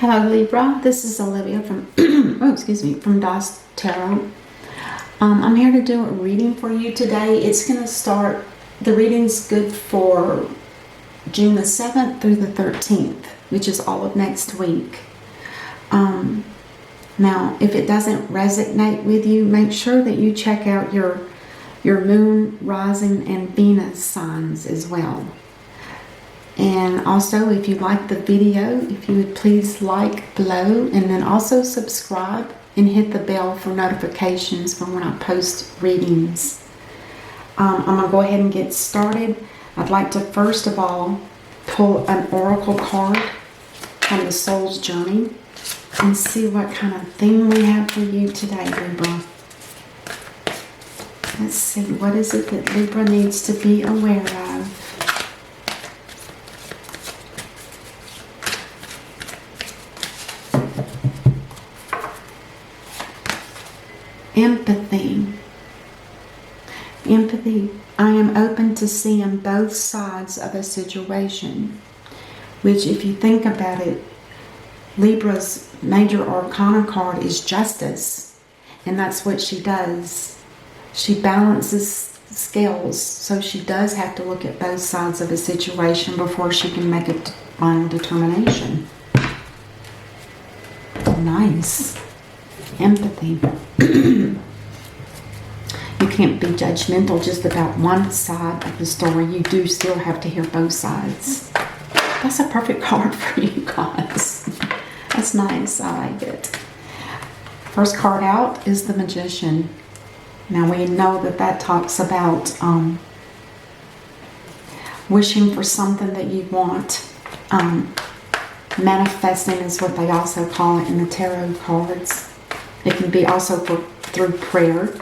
Hello Libra, this is Olivia from from DOS Tarot. I'm here to do a reading for you today. It's going to start, the reading's good for June the 7th through the 13th, which is all of next week. Now, if it doesn't resonate with you, make sure that you check out your moon, rising, and Venus signs as well. And also, if you like the video, if you would please like below, and then also subscribe and hit the bell for notifications for when I post readings. I'm going to go ahead and get started. I'd like to first of all pull an oracle card from the soul's journey and see what kind of theme we have for you today, Libra. Let's see, what is it that Libra needs to be aware of? Empathy. Empathy. I am open to seeing both sides of a situation, which, if you think about it, Libra's major arcana card is justice, and that's what she does. She balances scales, so she does have to look at both sides of a situation before she can make a final determination. Nice. Empathy. You can't be judgmental just about one side of the story. You do still have to hear both sides. That's a perfect card for you guys. That's nice. I like it. First card out is the Magician. Now we know that talks about wishing for something that you want. Manifesting is what they also call it in the tarot cards. It can be also through prayer,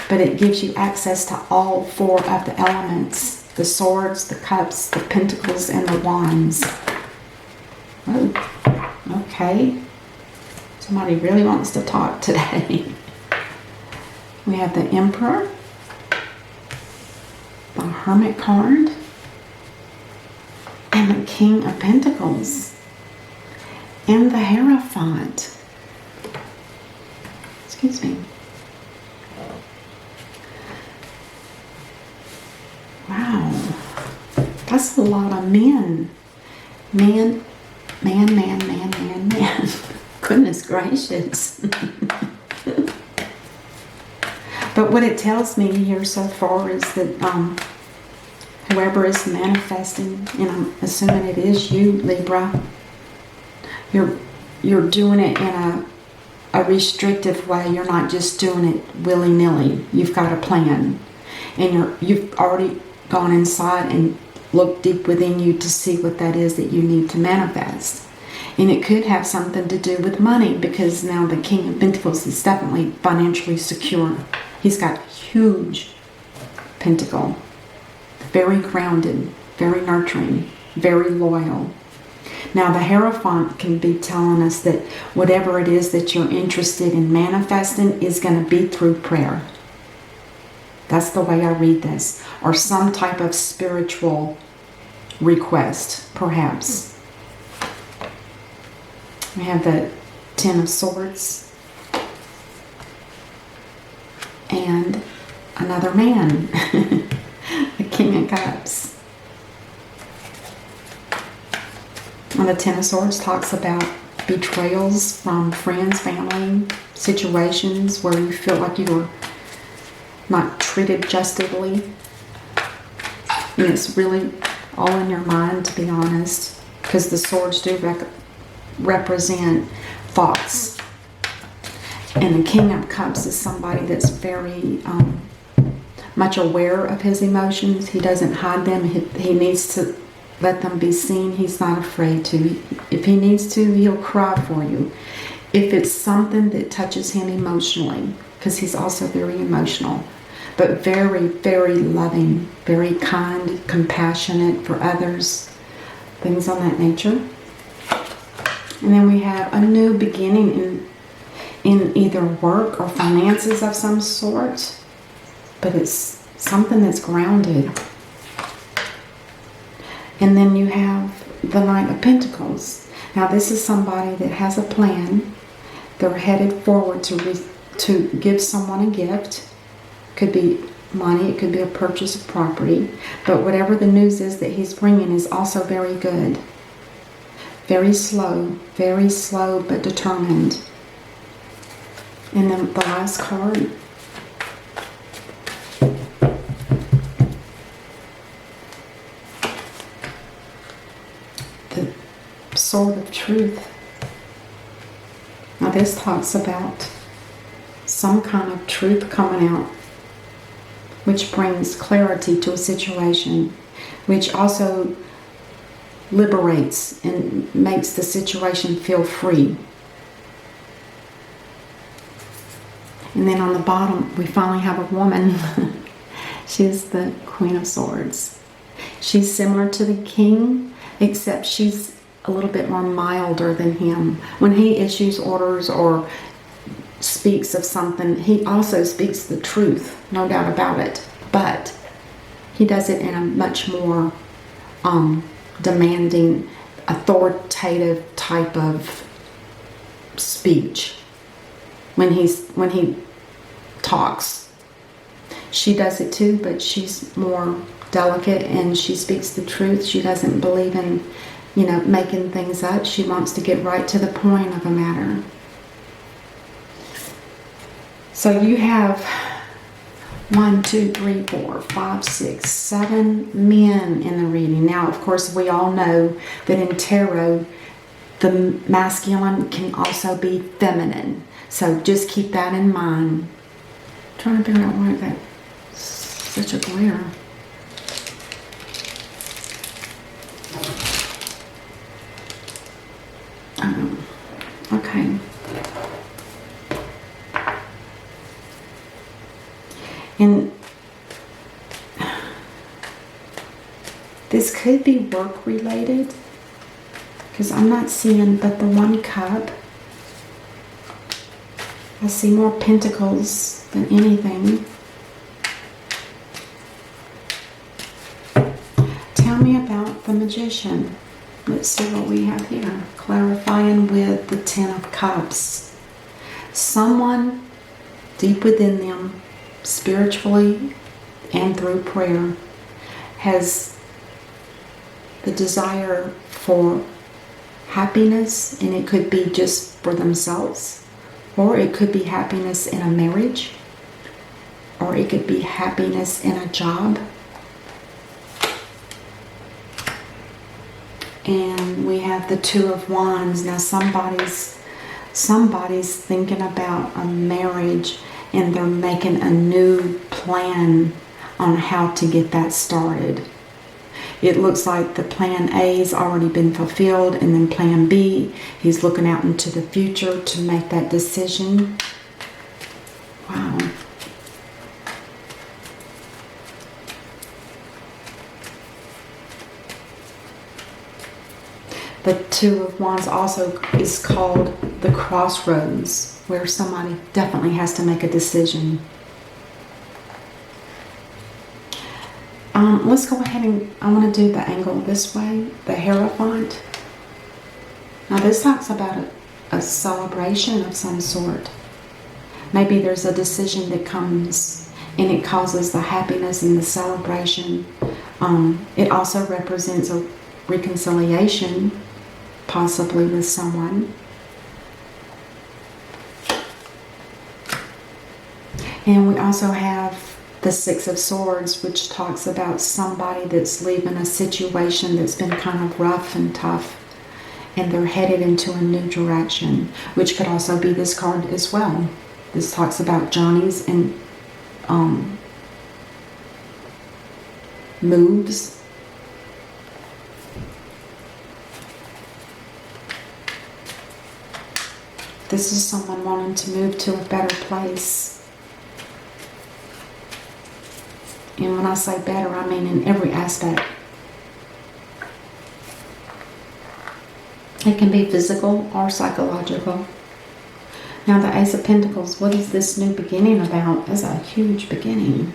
but it gives you access to all four of the elements: the swords, the cups, the pentacles, and the wands. Oh, okay. Somebody really wants to talk today. We have the Emperor, the Hermit card, and the King of Pentacles, and the Hierophant. Excuse me. Wow. That's a lot of men. Man. Goodness gracious. But what it tells me here so far is that whoever is manifesting, and I'm assuming it is you, Libra, you're doing it in a restrictive way. You're not just doing it willy-nilly. You've got a plan, and you've already gone inside and looked deep within you to see what that is that you need to manifest. And it could have something to do with money, because now the King of Pentacles is definitely financially secure. He's got huge pentacle, very grounded, very nurturing, very loyal. Now the Hierophant can be telling us that whatever it is that you're interested in manifesting is going to be through prayer. That's the way I read this. Or some type of spiritual request, perhaps. We have the Ten of Swords. And another man. The King of Cups. And the Ten of Swords talks about betrayals from friends, family, situations where you feel like you were not treated justly. And it's really all in your mind, to be honest, because the swords do represent thoughts. And the King of Cups is somebody that's very much aware of his emotions. He doesn't hide them. He needs to let them be seen. He's not afraid to. If he needs to, he'll cry for you. If it's something that touches him emotionally, because he's also very emotional, but very, very loving, very kind, compassionate for others, things on that nature. And then we have a new beginning in either work or finances of some sort, but it's something that's grounded. And then you have the Knight of Pentacles. Now this is somebody that has a plan. They're headed forward to give someone a gift. Could be money, it could be a purchase of property. But whatever the news is that he's bringing is also very good. Very slow but determined. And then the last card. The Sword of Truth. Now this talks about some kind of truth coming out, which brings clarity to a situation, which also liberates and makes the situation feel free. And then on the bottom, we finally have a woman. She's the Queen of Swords. She's similar to the King, except she's a little bit more milder than him. When he issues orders or speaks of something, he also speaks the truth, no doubt about it. But he does it in a much more demanding, authoritative type of speech when he talks. She does it too, but she's more delicate and she speaks the truth. She doesn't believe in, making things up. She wants to get right to the point of a matter. So you have 1, 2, 3, 4, 5, 6, 7 men in the reading. Now, of course, we all know that in tarot, the masculine can also be feminine. So just keep that in mind. I'm trying to figure out why that's such a glare. Okay. And this could be work related, because I'm not seeing but the 1 cup. I see more pentacles than anything. Tell me about the Magician. Let's see what we have here. Clarifying with the 10 of Cups. Someone deep within them, spiritually and through prayer, has the desire for happiness, and it could be just for themselves, or it could be happiness in a marriage, or it could be happiness in a job. And we have the 2 of Wands. Now somebody's thinking about a marriage, and they're making a new plan on how to get that started. It looks like the plan A's already been fulfilled, and then plan B, he's looking out into the future to make that decision. Wow. The 2 of Wands also is called the crossroads, where somebody definitely has to make a decision. Let's go ahead and I want to do the angle this way, the Hierophant. Now this talks about a celebration of some sort. Maybe there's a decision that comes and it causes the happiness and the celebration. It also represents a reconciliation, possibly with someone. And we also have the 6 of Swords, which talks about somebody that's leaving a situation that's been kind of rough and tough, and they're headed into a new direction, which could also be this card as well. This talks about journeys and moves. This is someone wanting to move to a better place. And when I say better, I mean in every aspect. It can be physical or psychological. Now the Ace of Pentacles, what is this new beginning about? It's a huge beginning.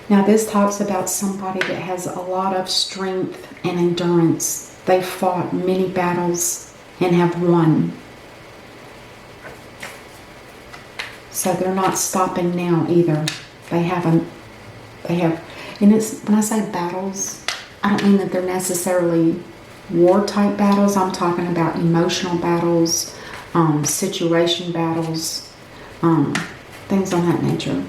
Now this talks about somebody that has a lot of strength and endurance. They fought many battles and have won. So they're not stopping now either. They have, and it's, when I say battles, I don't mean that they're necessarily war type battles. I'm talking about emotional battles, situation battles, things on that nature.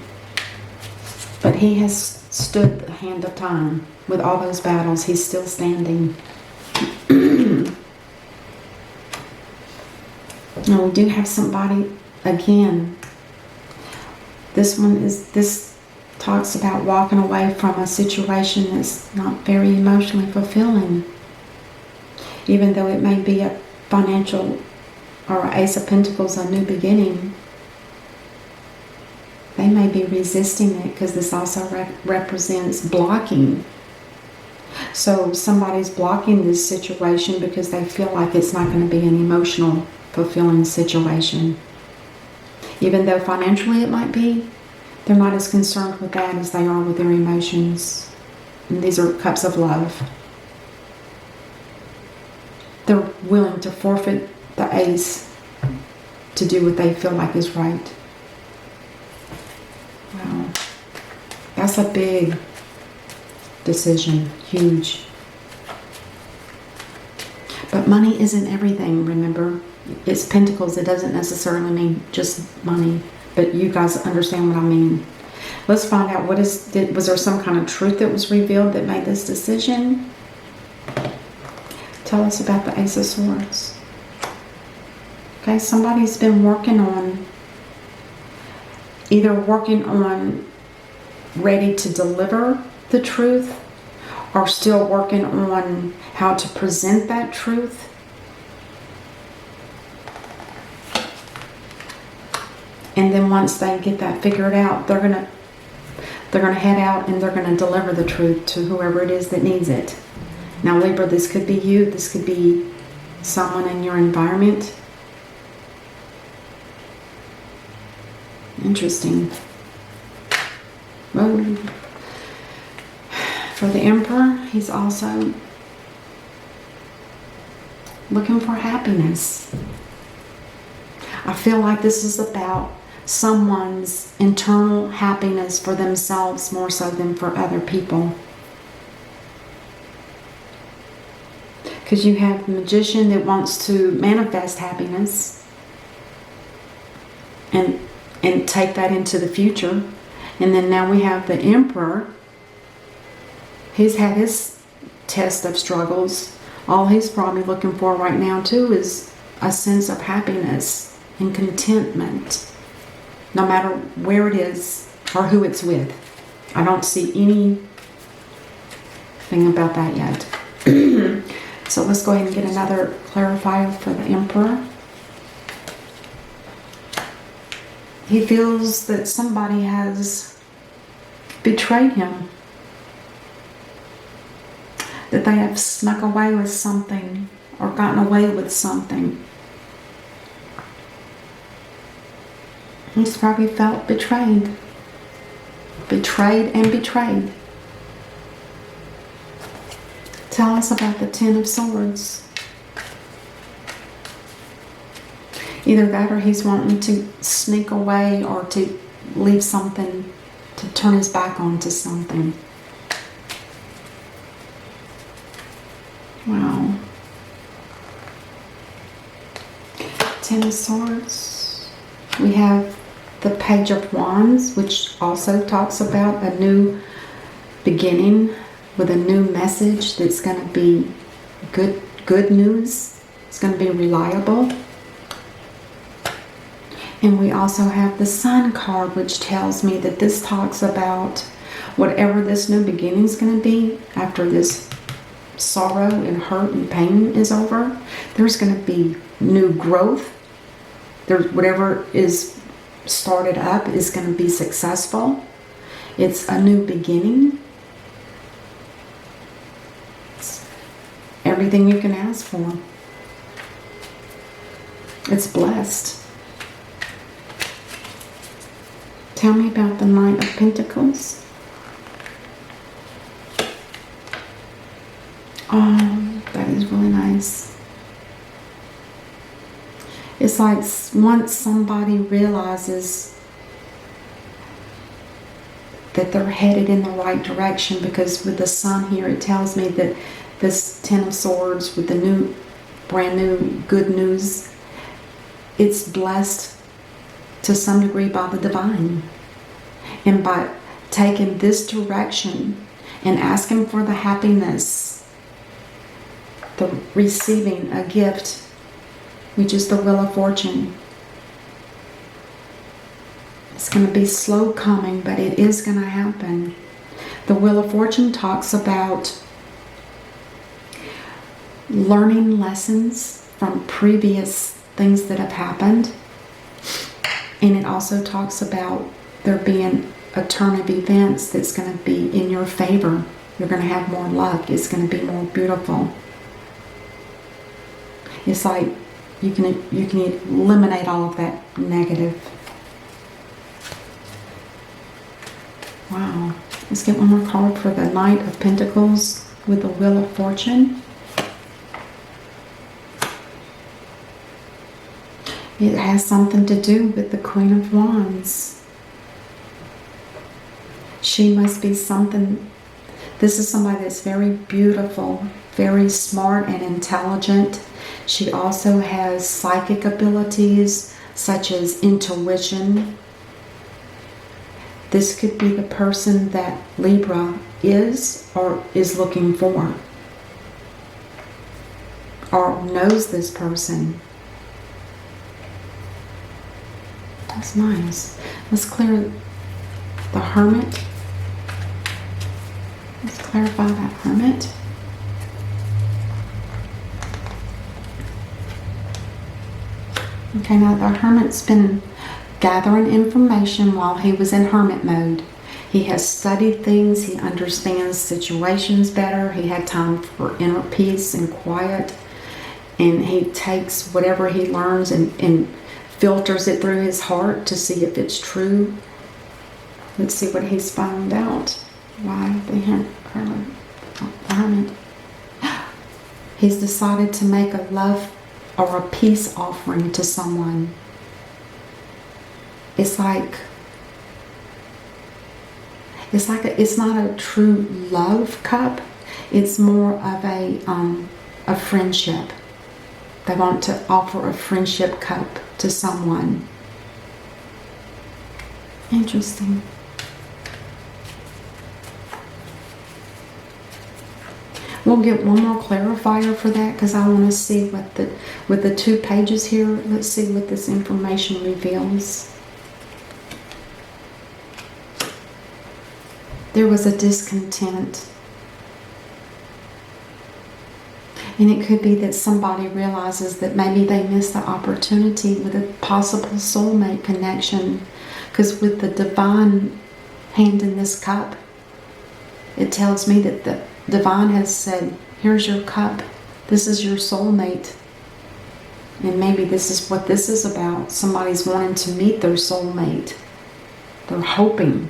But he has stood the hand of time with all those battles. He's still standing. Now we do have somebody again. This talks about walking away from a situation that's not very emotionally fulfilling. Even though it may be a financial or Ace of Pentacles, a new beginning, they may be resisting it because this also represents blocking. So somebody's blocking this situation because they feel like it's not going to be an emotional, fulfilling situation. Even though financially it might be, they're not as concerned with that as they are with their emotions. And these are cups of love. They're willing to forfeit the ace to do what they feel like is right. Wow. That's a big decision. Huge. But money isn't everything, remember? It's pentacles. It doesn't necessarily mean just money. But you guys understand what I mean. Let's find out was there some kind of truth that was revealed that made this decision? Tell us about the Ace of Swords. Okay, somebody's been working on, either working on ready to deliver the truth, or still working on how to present that truth. And then once they get that figured out, they're gonna head out and they're gonna deliver the truth to whoever it is that needs it. Now Libra, this could be you, this could be someone in your environment. Interesting. Well, for the Emperor, he's also looking for happiness. I feel like this is about someone's internal happiness for themselves more so than for other people. Because you have the Magician that wants to manifest happiness and take that into the future. And then now we have the Emperor. He's had his test of struggles. All he's probably looking for right now too is a sense of happiness and contentment, no matter where it is or who it's with. I don't see anything about that yet. So let's go ahead and get another clarifier for the Emperor. He feels that somebody has betrayed him, that they have snuck away with something or gotten away with something. He's probably felt betrayed. Betrayed and betrayed. Tell us about the Ten of Swords. Either that or he's wanting to sneak away or to leave something, to turn his back onto something. Wow. Ten of Swords. We have the Page of Wands, which also talks about a new beginning with a new message that's going to be good news. It's going to be reliable. And we also have the Sun card, which tells me that this talks about whatever this new beginning is going to be after this sorrow and hurt and pain is over. There's going to be new growth. Whatever is started up is going to be successful. It's a new beginning. It's everything you can ask for. It's blessed. Tell me about the Knight of Pentacles. Oh, that is really nice. It's like once somebody realizes that they're headed in the right direction, because with the sun here, it tells me that this Ten of Swords with the brand new good news, it's blessed to some degree by the divine. And by taking this direction and asking for the happiness, the receiving a gift, which is the Wheel of Fortune. It's going to be slow coming, but it is going to happen. The Wheel of Fortune talks about learning lessons from previous things that have happened. And it also talks about there being a turn of events that's going to be in your favor. You're going to have more luck. It's going to be more beautiful. It's like you can eliminate all of that negative. Wow. Let's get one more card for the Knight of Pentacles with the Wheel of Fortune. It has something to do with the Queen of Wands. She must be something. This is somebody that's very beautiful, very smart and intelligent. She also has psychic abilities such as intuition. This could be the person that Libra is or is looking for, or knows this person. That's nice. Let's clear the Hermit. Let's clarify that Hermit. Okay, now the Hermit's been gathering information while he was in hermit mode. He has studied things. He understands situations better. He had time for inner peace and quiet. And he takes whatever he learns and filters it through his heart to see if it's true. Let's see what he's found out. Why the Hermit? He's decided to make a love or a peace offering to someone. It's not a true love cup. It's more of a friendship. They want to offer a friendship cup to someone. Interesting. We'll get one more clarifier for that because I want to see what with the 2 pages here, let's see what this information reveals. There was a discontent. And it could be that somebody realizes that maybe they missed the opportunity with a possible soulmate connection. Because with the divine hand in this cup, it tells me that the divine has said, here's your cup. This is your soulmate. And maybe this is what this is about. Somebody's wanting to meet their soulmate. They're hoping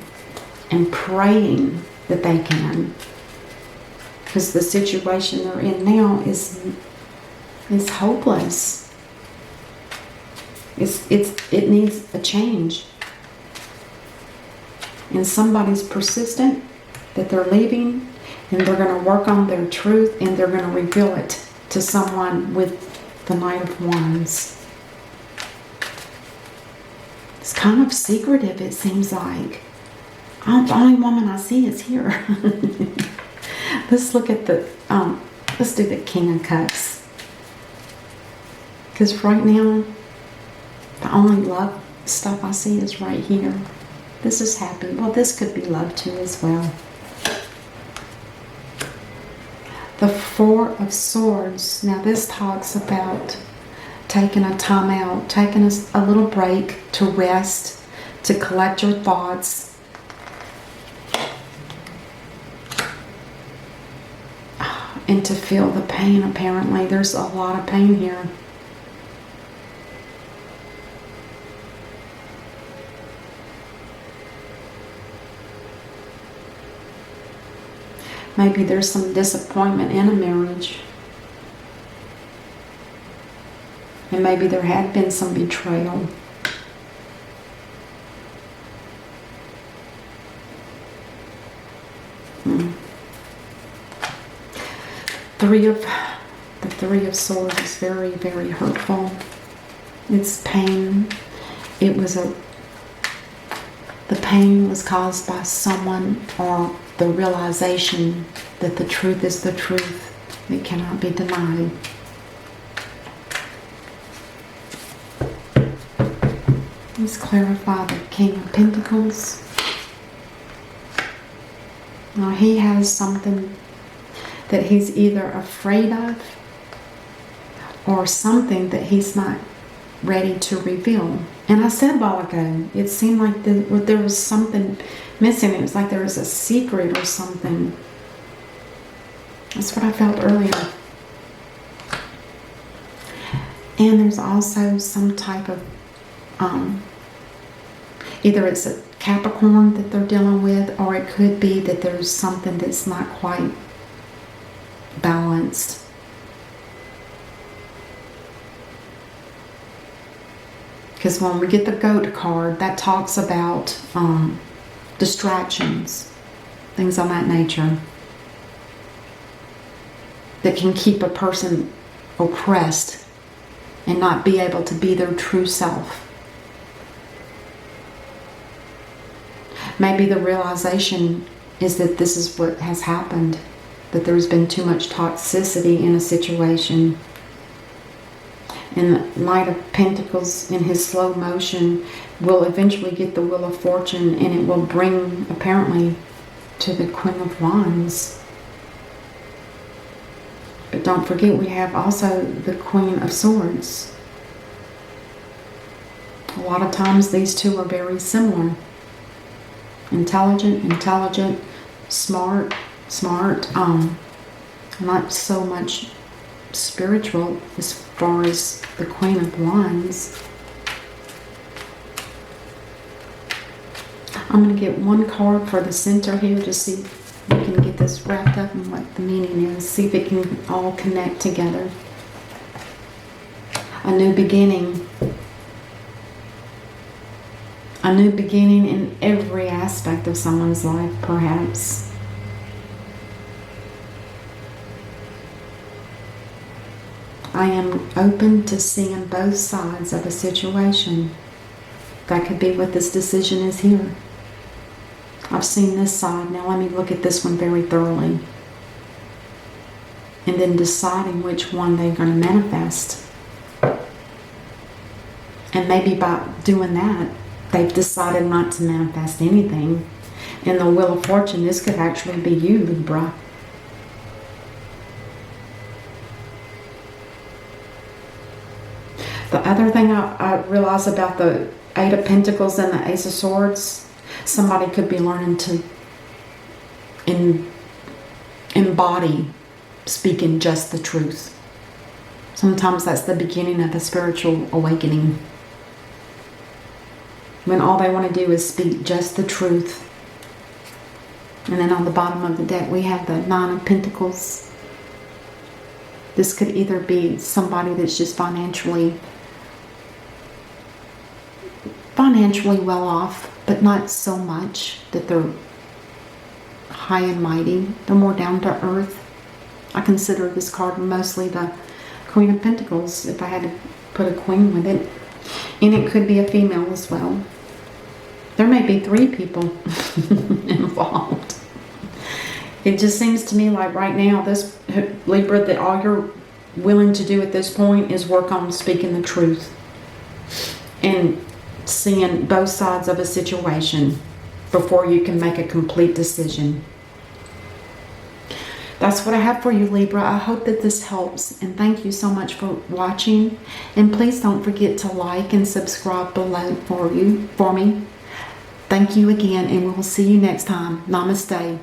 and praying that they can. Because the situation they're in now is hopeless. It needs a change. And somebody's persistent that they're leaving, and they're going to work on their truth, and they're going to reveal it to someone with the Knight of Wands. It's kind of secretive, it seems like. The only woman I see is here. Let's look at let's do the King of Cups. Because right now, the only love stuff I see is right here. This is happy. Well, this could be love too as well. The Four of Swords. Now this talks about taking a time out, taking a little break to rest, to collect your thoughts. And to feel the pain, apparently. There's a lot of pain here. Maybe there's some disappointment in a marriage. And maybe there had been some betrayal. The Three of Swords is very, very hurtful. It's pain. The pain was caused by someone, or the realization that the truth is the truth. It cannot be denied. Let's clarify the King of Pentacles. Now he has something that he's either afraid of or something that he's not ready to reveal. And I said a while ago, it seemed like there was something missing. It was like there was a secret or something. That's what I felt earlier. And there's also some type of, either it's a Capricorn that they're dealing with, or it could be that there's something that's not quite balanced. Because when we get the Goat card, that talks about distractions, things of that nature, that can keep a person oppressed and not be able to be their true self. Maybe the realization is that this is what has happened, that there's been too much toxicity in a situation. And the Knight of Pentacles in his slow motion will eventually get the Wheel of Fortune, and it will bring, apparently, to the Queen of Wands. But don't forget, we have also the Queen of Swords. A lot of times these two are very similar. Intelligent, smart, not so much spiritual as far as the Queen of Wands. I'm going to get one card for the center here to see if we can get this wrapped up and what the meaning is. See if it can all connect together. A new beginning. A new beginning in every aspect of someone's life, perhaps. I am open to seeing both sides of a situation. That could be what this decision is here. I've seen this side. Now let me look at this one very thoroughly. And then deciding which one they're going to manifest. And maybe by doing that, they've decided not to manifest anything. In the Wheel of Fortune, this could actually be you, Libra. The other thing I realize about the Eight of Pentacles and the Ace of Swords, somebody could be learning to embody speaking just the truth. Sometimes that's the beginning of a spiritual awakening. When all they want to do is speak just the truth. And then on the bottom of the deck we have the Nine of Pentacles. This could either be somebody that's just financially well off, but not so much that they're high and mighty. They're more down to earth. I consider this card mostly the Queen of Pentacles, if I had to put a queen with it. And it could be a female as well. There may be 3 people involved. It just seems to me like right now, this Libra, that all you're willing to do at this point is work on speaking the truth and seeing both sides of a situation before you can make a complete decision. That's what I have for you, Libra. I hope that this helps, and thank you so much for watching. And please don't forget to like and subscribe below for me. Thank you again, and we will see you next time. Namaste.